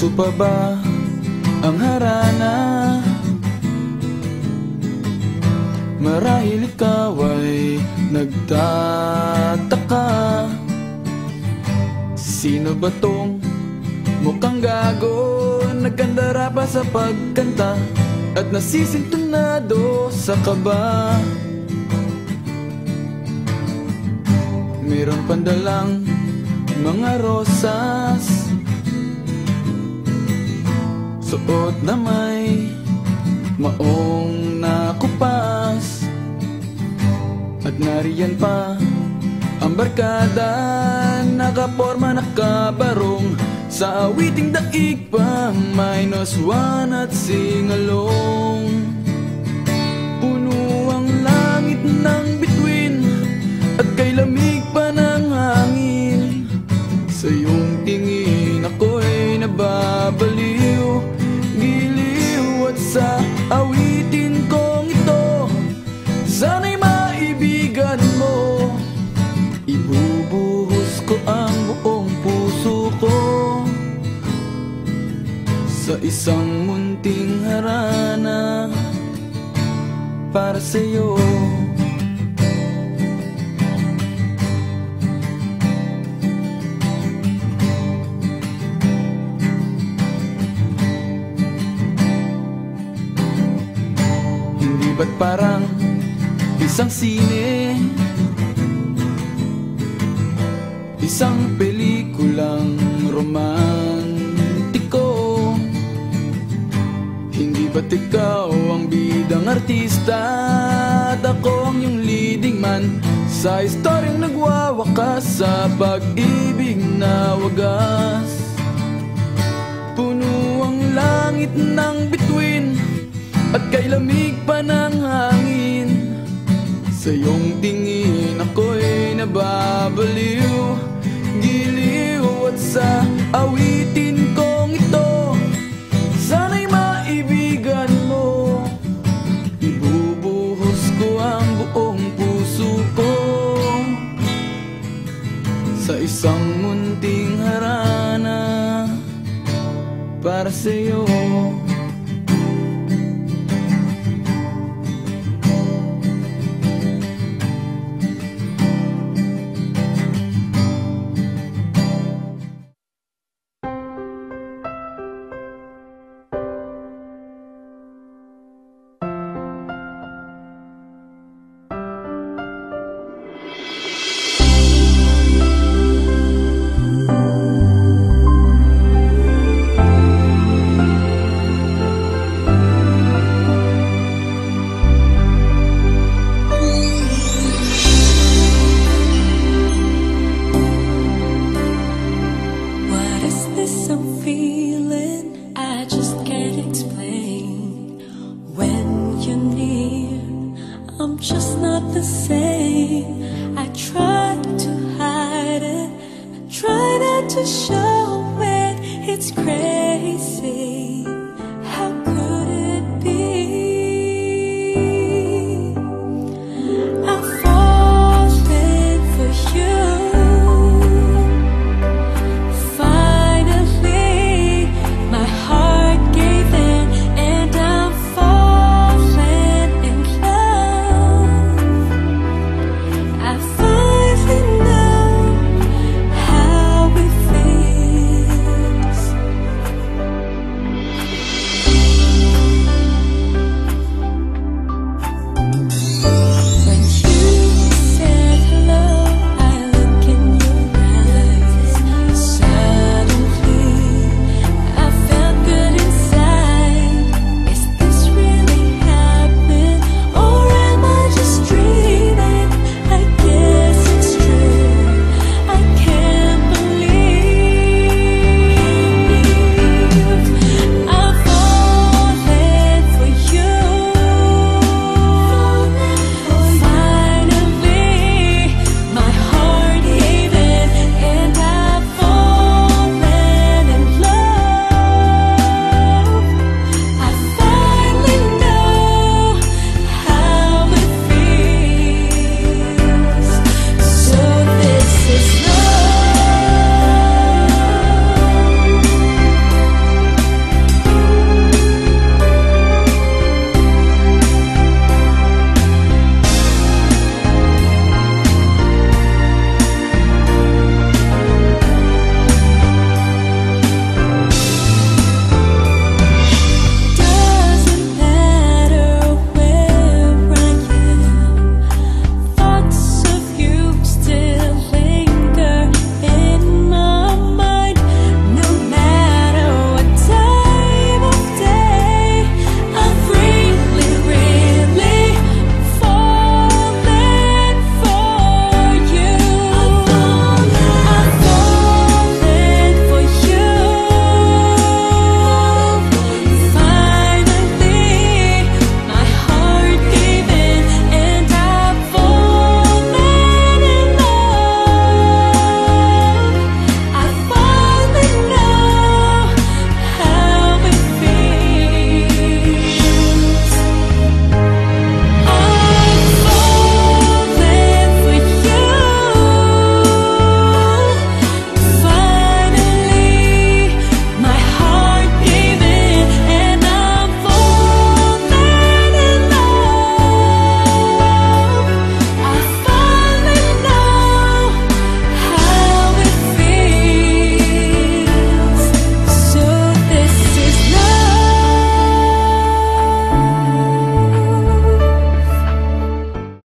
puso pa ba ang harana? Marahil ikaw ay nagtataka, sino ba tong mukhang gago, nagkandara pa sa pagkanta at nasisintunado sa kaba? Meron pandalang mga rosas, suot na may maong nakupas, at nariyan pa ang barkada, nakaporma nakabarong sa awiting daig pa, -1 at singalong. Puno ang langit ng bituin at kay lamig pa ng hangin, sa iyong tingin ako'y nababaliw, giliw at sa awitin kong ito, sana'y maibigan mo. Ibubuhos ko ang buong puso ko sa isang munting harana para sa'yo. Hindi ba't parang isang sine, isang pelikulang romantiko? Hindi ba't ikaw ang bidang artista at ako ang iyong leading man sa istoryang nagwawakas sa pag-ibig na wagas? Puno ang langit ng bituin at kay lamig pa ng hangin, sa iyong tingin ako'y nababaliw, giliw at sa awitin kong ito, sana'y maibigan mo. Ibubuhos ko ang buong puso ko sa isang munting harana para sa'yo.